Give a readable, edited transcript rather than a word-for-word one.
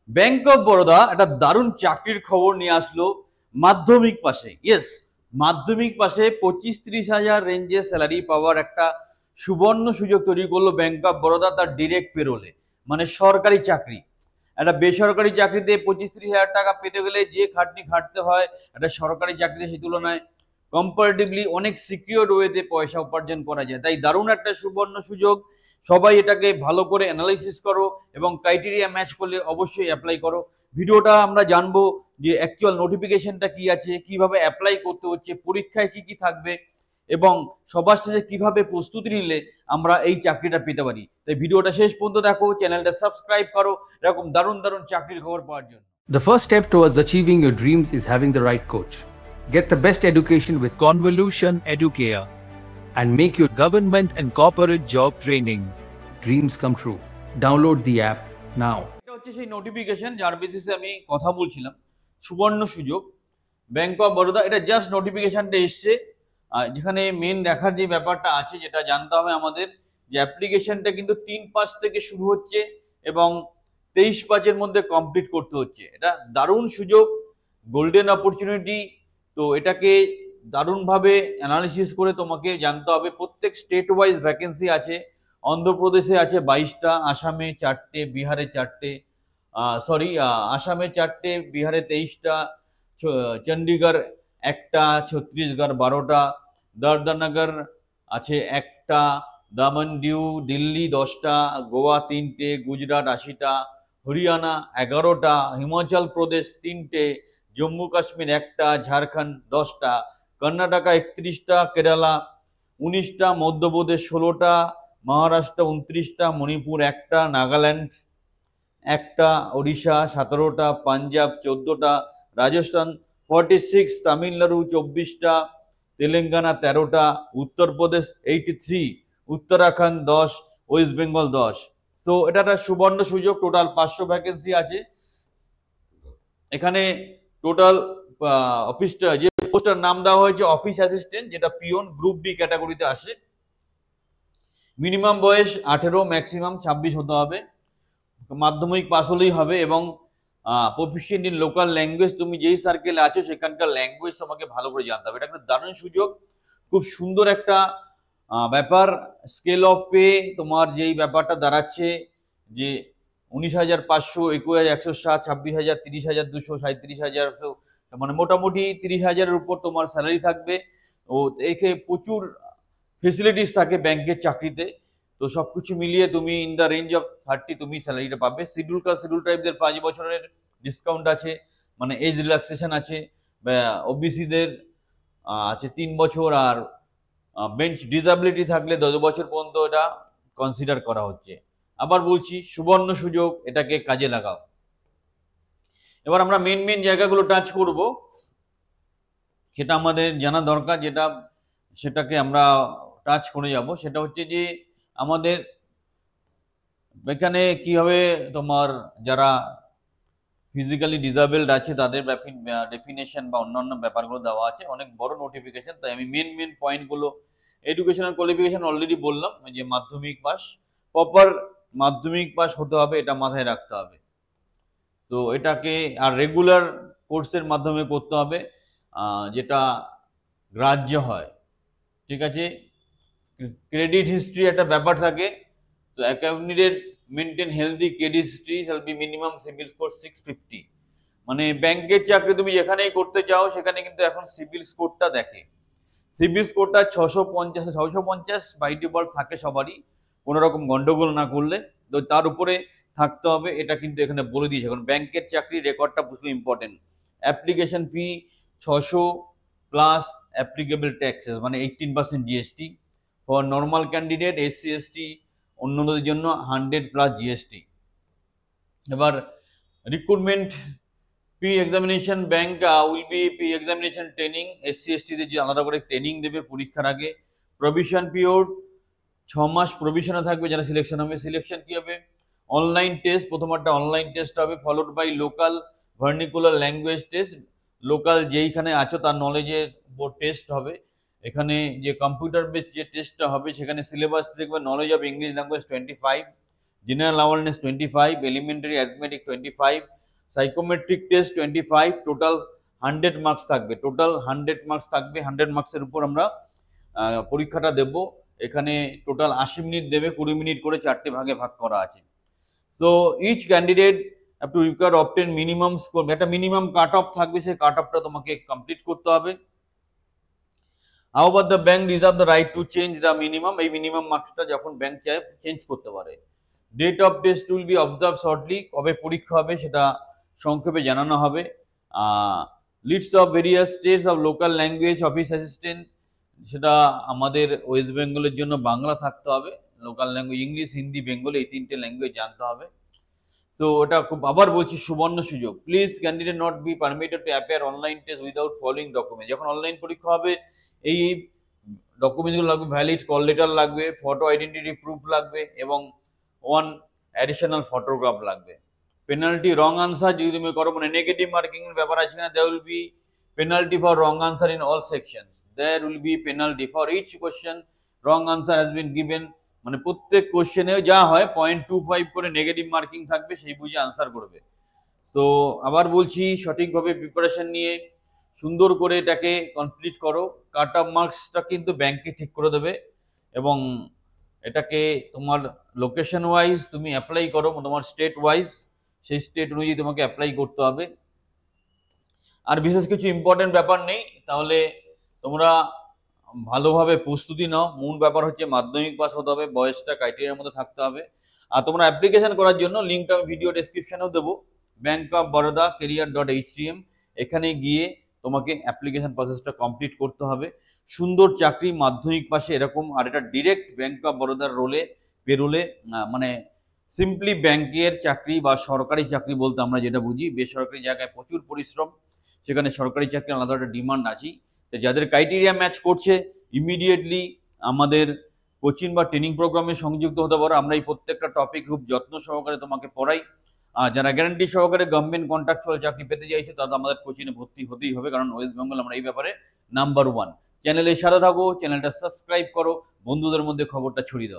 Bank of Baroda একটা দারুণ চাকরির খবর নিয়ে আসলো মাধ্যমিক পাশে। ইয়েস, মাধ্যমিক পাশে 25-30 হাজার রেঞ্জে স্যালারি পাওয়ার একটা সুবর্ণ সুযোগ তৈরি করলো ব্যাংক অফ বরোদা তার ডিরেক্ট পেরোলে, মানে সরকারি চাকরি। একটা বেসরকারি চাকরিতে 25-30 হাজার টাকা পেতে গেলে যে খাটনি খাটতে হয় একটা সরকারি চাকরিতে সেই তুলনায় কম্পারেটিভলি অনেক সিকিউর ওয়েতে পয়সা উপার্জন করা যায়। তাই দারুণ একটা সুবর্ণ সুযোগ। সবাই এটাকে ভালো করে অ্যানালাইসিস করো এবং ক্রাইটেরিয়া ম্যাচ করলে অবশ্যই অ্যাপ্লাই করো। ভিডিওটা আমরা জানবো যে অ্যাকচুয়াল নোটিফিকেশনটা কি আছে, কিভাবে অ্যাপ্লাই করতে হচ্ছে, পরীক্ষায় কি কি থাকবে এবং সবার শেষে কিভাবে প্রস্তুতি নিলে আমরা এই চাকরিটা পেতে পারি। তাই ভিডিওটা শেষ পর্যন্ত দেখো, চ্যানেলটা সাবস্ক্রাইব করো এরকম দারুণ দারুণ চাকরির খবর পাওয়ার জন্য। The first step towards achieving your dreams is having the right coach. Get the best education with Convolution Educare and make your government and corporate job training. dreams come true. Download the app now. এটা হচ্ছে সেই notification যার বেসিসে আমি কথা বলছিলাম, সুবর্ণ সুযোগ ব্যাংক অফ বরোদা। এটা জাস্ট নোটিফিকেশনটা এসছে, যেখানে মেন দেখার যে ব্যাপারটা আছে যেটা জানতে হবে আমাদের, যে অ্যাপ্লিকেশনটা কিন্তু 3-5 থেকে শুরু হচ্ছে এবং 23-5-এর মধ্যে কমপ্লিট করতে হচ্ছে। এটা দারুণ সুযোগ, গোল্ডেন অপরচুনিটি। তো এটাকে দারুণভাবে অ্যানালিসিস করে তোমাকে জানতে হবে। প্রত্যেক স্টেট ওয়াইজ ভ্যাকেন্সি আছে। অন্ধ্রপ্রদেশে আছে 22টা, আসামে 4টে, বিহারে 4টে, আসামে 4টে, বিহারে 23টা, চণ্ডীগড় 1টা, ছত্তিশগড় 12টা, দাদরনগর আছে 1টা, দামন ডিউ দিল্লি 10টা, গোয়া 3টে, গুজরাট 80টা, হরিয়ানা 11টা, হিমাচল প্রদেশ 3টে, জম্মু কাশ্মীর 1টা, ঝাড়খণ্ড 10টা, কর্ণাটকা 31টা, কেরালা 19টা, মধ্যপ্রদেশ 16টা, মহারাষ্ট্র 29টা, মণিপুর 1টা, নাগাল্যান্ড 1টা, ওড়িশা 17টা, পাঞ্জাব 14টা, রাজস্থান 46, তামিলনাড়ু 24টা, তেলেঙ্গানা 13টা, উত্তরপ্রদেশ 83, উত্তরাখণ্ড 10, ওয়েস্ট বেঙ্গল 10। তো এটা একটা সুবর্ণ সুযোগ। টোটাল 500 ভ্যাকেন্সি আছে এখানে। টোটাল অফিসটা যে পোস্টার নাম দেওয়া হয়েছে অফিস অ্যাসিস্ট্যান্ট, যেটা পিওন গ্রুপ ডি ক্যাটাগরিতে আসে। মিনিমাম বয়স 18, ম্যাক্সিমাম 26 হতে হবে। মাধ্যমিক পাস হলেই হবে এবং প্রফিশিয়েন্ট ইন লোকাল ল্যাঙ্গুয়েজ, তুমি যেই সার্কেলে আছো সেখানকার ল্যাঙ্গুয়েজ তোমাকে ভালো করে জানতে হবে। এটা একটা দারুণ সুযোগ, খুব সুন্দর একটা ব্যাপার। স্কেল অফ পে তোমার যেই ব্যাপারটা দাঁড়াচ্ছে যে 19,500, 21,160, 26,000, 30,200, 37,000, মানে মোটামুটি 30,000-এর উপর তোমার স্যালারি থাকবে। ও একে প্রচুর ফেসিলিটিস থাকে ব্যাংকের চাকরিতে। তো সবকিছু মিলিয়ে তুমি ইন দ্য রেঞ্জ অফ 30 তুমি স্যালারিটা পাবে। শিডিউল কাস্ট শিডিউল ট্রাইবদের 5 বছরের ডিসকাউন্ট আছে, মানে এজ রিল্যাক্সেশন আছে। ওবিসিদের আছে 3 বছর, আর বেঞ্চ ডিসএবিলিটি থাকলে 10 বছর পর্যন্ত এটা কনসিডার করা হচ্ছে। আবার বলছি, সুবর্ণ সুযোগ, এটাকে কাজে লাগাও। এবার আমরা মেন জায়গাগুলো টাচ করব, সেটা আমাদের জানা দরকার, সেটাকে আমরা টাচ করে যাব। সেটা হচ্ছে যে আমাদের এখানে কি হবে, তোমার যারা ফিজিক্যালি ডিসেবলড আছে তাদের ডেফিনেশন বা অন্যান্য ব্যাপারগুলো দেওয়া আছে। অনেক বড় নোটিফিকেশন, তাই আমি মেন পয়েন্টগুলো। এডুকেশনাল কোয়ালিফিকেশন অলরেডি বললাম, যে মাধ্যমিক পাস, প্রপার মাধ্যমিক পাস হতে হবে, এটা মাথায় রাখতে হবে। তো এটাকে আর রেগুলার কোর্সের মাধ্যমে করতে হবে, যেটা গ্রাহ্য হয়। ঠিক আছে, ক্রেডিট হিস্ট্রি একটা ব্যাপার থাকে। তো a candidate maintain healthy credit history shall be minimum CIBIL score 650। মানে ব্যাংকের চাকরি তুমি যেখানেই করতে চাও সেখানে কিন্তু এখন সিবিল স্কোরটা দেখে। সিবিল স্কোরটা 650 বাই ডিফল্ট থাকে সবারই, কোনো রকম গন্ডগোল না করলে। তো তার উপরে থাকতে হবে, এটা কিন্তু এখানে বলে দিয়েছে। এখন ব্যাংকের চাকরি রেকর্ডটা খুবই important. Application fee 600 plus applicable taxes, মানে 18% GST for normal candidate, SC ST অন্যদের জন্য 100 প্লাস জিএসটি। এবার recruitment pre examination, bank will be pre examination training, SC এসটিদের যে আলাদা করে ট্রেনিং দেবে পরীক্ষার আগে। প্রভিশন পিরিয়ড 6 মাস প্রভিশনে থাকবে যারা সিলেকশন হবে। সিলেকশন কি হবে, অনলাইন টেস্ট, প্রথম একটা অনলাইন টেস্ট হবে, followed by local vernacular language test. Local যেইখানে আছো তার নলেজের উপর টেস্ট হবে। এখানে যে কম্পিউটার বেস যে টেস্টটা হবে সেখানে সিলেবাস দেখবে knowledge of English language 25, general awareness 25, elementary arithmetic 25, psychometric test 25, total 100 marks থাকবে। টোটাল 100 মার্কস থাকবে। 100 মার্কসের উপর আমরা পরীক্ষাটা দেব। এখানে টোটাল 80 মিনিট দেবে, 20 মিনিট করে 4টে ভাগে ভাগ করা আছে। So each candidate have to require obtain minimum score, একটা মিনিমাম কাট অফ থাকবে, সেই কাট অফটা তোমাকে কমপ্লিট করতে হবে। However, the bank reserve the right to change the minimum, এই মিনিমাম মার্কসটা যখন ব্যাংক চায় চেঞ্জ করতে পারে। Date of test will be observe shortly, কবে পরীক্ষা হবে সেটা সংক্ষেপে জানানো হবে। List of various states of local language office assistant, সেটা আমাদের ওয়েস্ট বেঙ্গলের জন্য বাংলা থাকতে হবে, local language English, Hindi, Bengali এই 3টে ল্যাঙ্গুয়েজ জানতে হবে। সো এটা খুব, আবার বলছি, সুবর্ণ সুযোগ। Please candidate not be permitted to appear online test without following document. যখন অনলাইন পরীক্ষা হবে এই ডকুমেন্টগুলো লাগবে, ভ্যালিড কল লেটার লাগবে, ফটো আইডেন্টিটি প্রুফ লাগবে এবং 1 অ্যাডিশনাল ফটোগ্রাফ লাগবে। পেনাল্টি রং আনসার যদি তুমি করো, মানে নেগেটিভ মার্কিং এর ব্যাপার আছে না, there will be penalty for wrong answer in all sections. There will be penalty for each question wrong answer has been given, মানে প্রত্যেক কোশ্চেনে যা হয় 0.25 করে নেগেটিভ মার্কিং থাকবে, সেই বুঝে আনসার করবে। সো আবার বলছি, সঠিকভাবে প্রিপারেশন নিয়ে সুন্দর করে এটাকে কমপ্লিট করো। কাট অফ মার্কসটা কিন্তু ব্যাংকে ঠিক করে দেবে এবং এটাকে তোমার লোকেশন ওয়াইজ তুমি অ্যাপ্লাই করো, তোমার স্টেট ওয়াইজ সেই স্টেট অনুযায়ী তোমাকে অ্যাপ্লাই করতে হবে। আর বিশেষ কিছু ইম্পর্টেন্ট ব্যাপার নেই, তাহলে তোমরা ভালোভাবে প্রস্তুতি নাও। মূল ব্যাপার হচ্ছে মাধ্যমিক পাস হতে হবে, বয়সটা ক্রাইটেরিয়ার মধ্যে থাকতে হবে। আর তোমরা অ্যাপ্লিকেশন করার জন্য লিঙ্কটা আমি ভিডিও ডেসক্রিপশনেও দেবো, ব্যাংক অফ বরোদা career.htm, এখানে গিয়ে তোমাকে অ্যাপ্লিকেশন প্রসেসটা কমপ্লিট করতে হবে। সুন্দর চাকরি, মাধ্যমিক পাশে এরকম, আর এটা ডিরেক্ট ব্যাংক অফ বরোদার পেরোলে, মানে সিম্পলি ব্যাংকের চাকরি বা সরকারি চাকরি বলতে আমরা যেটা বুঝি। বেসরকারি জায়গায় প্রচুর পরিশ্রম, সেখানে সরকারি চাকরি আলাদা একটা ডিমান্ড আছে। তো যাদের ক্রাইটেরিয়া ম্যাচ করছে ইমিডিয়েটলি আমাদের কোচিং বা ট্রেনিং প্রোগ্রামে সংযুক্ত হতে পারো। আমরা এই প্রত্যেকটা টপিক খুব যত্ন সহকারে তোমাকে পড়াই। আর যারা গ্যারান্টি সহকারে গভর্নমেন্ট কন্ট্রাকচুয়াল চাকরি পেতে চাইছে তারা আমাদের কোচিংয়ে ভর্তি হতেই হবে, কারণ ওয়েস্ট বেঙ্গল আমরা এই ব্যাপারে নাম্বার 1। চ্যানেলের সাথে থাকো, চ্যানেলটা সাবস্ক্রাইব করো, বন্ধুদের মধ্যে খবরটা ছড়িয়ে দাও।